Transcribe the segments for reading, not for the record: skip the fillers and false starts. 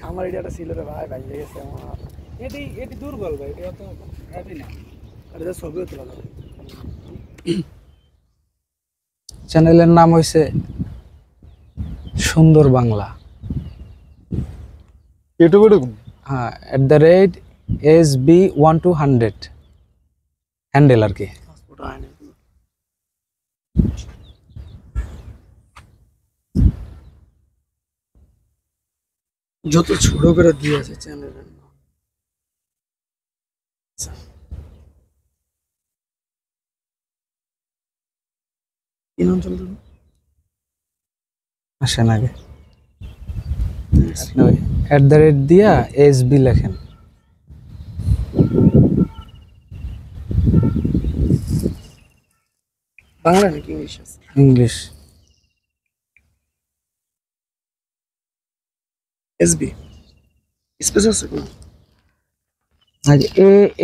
আমার এটা ছিল রে ভাই, ভাই গেছে আমার। এটি দুর্বল ভাই, এটা তো হ্যাপি না। আর এটা ছবিও তোলা যাবে। চ্যানেলের নাম হইছে সুন্দর বাংলা। ইউটিউবে ঢুকুন। হ্যাঁ, @SB1200 হ্যান্ডেল আর কি। পাসপোর্ট আয় না। যত ছোট করে দিয়েছে চ্যানেলের নাম। কি নাম চলতে আসেন আগে আপনি ওই @ দিয়া SB লেখেন। বাংলা নাকি ইংলিশ আছে? ইংলিশ। এসবি স্পেস আছে কোন? আর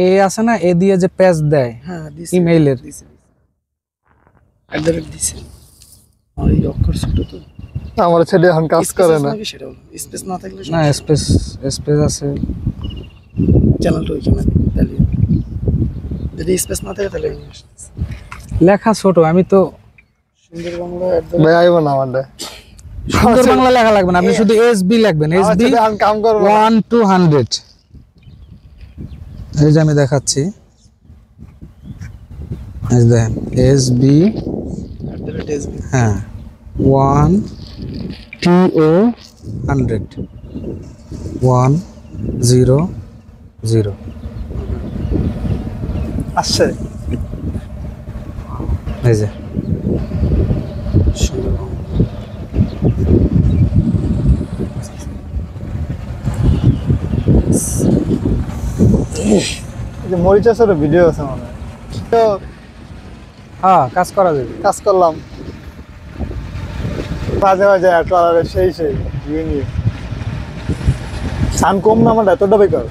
এ আছে না, এ দিয়ে যে পেজ দেয় হ্যাঁ দিছি, ইমেইলের। দিছি দিছি। আর এই অক্ষর ছোট তো আমার ছেলে এখন কাজ করে না। সেটা হলো স্পেস না থাকলে না, স্পেস আছে। চ্যানেলটা ওইখানে তাহলে যদি স্পেস না থাকে তাহলে ইংলিশ লেখা ছোট, আমি তো সুন্দর বাংলা ভাই আইব না আমাদের। সুন্দর বাংলা লেখা লাগবে না, আপনি শুধু এসবি লিখবেন। আমার ছেলে এখন কাম করবে না। 1-200। এই যে আমি দেখাচ্ছি, এই যে দেখেন এসবি, এসবি হ্যাঁ 1TO100 100। আসছে এই যে সুন্দর বাংলা। এই যে মরিচাসের ভিডিও আছে মানে। তো হ্যাঁ, কাজ করা যাবে। কাজ করলাম মাঝে মাঝে ট্রলারে সেই ইউনিক সান কম না আমার এতটা বেকার।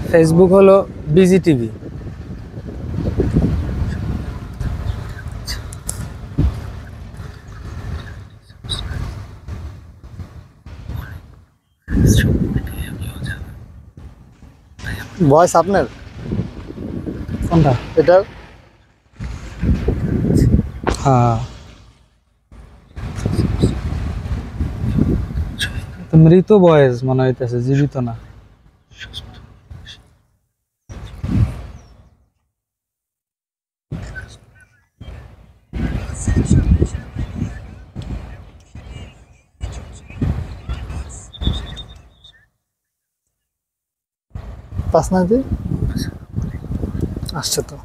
ফেসবুক হলো বিজিটিভি। ভয়েস আপনার কোনটা? এটার হ্যাঁ, তো মৃত বয়েস মনে হইতেছে, জীবিত না। পাস না যে আসছে তো।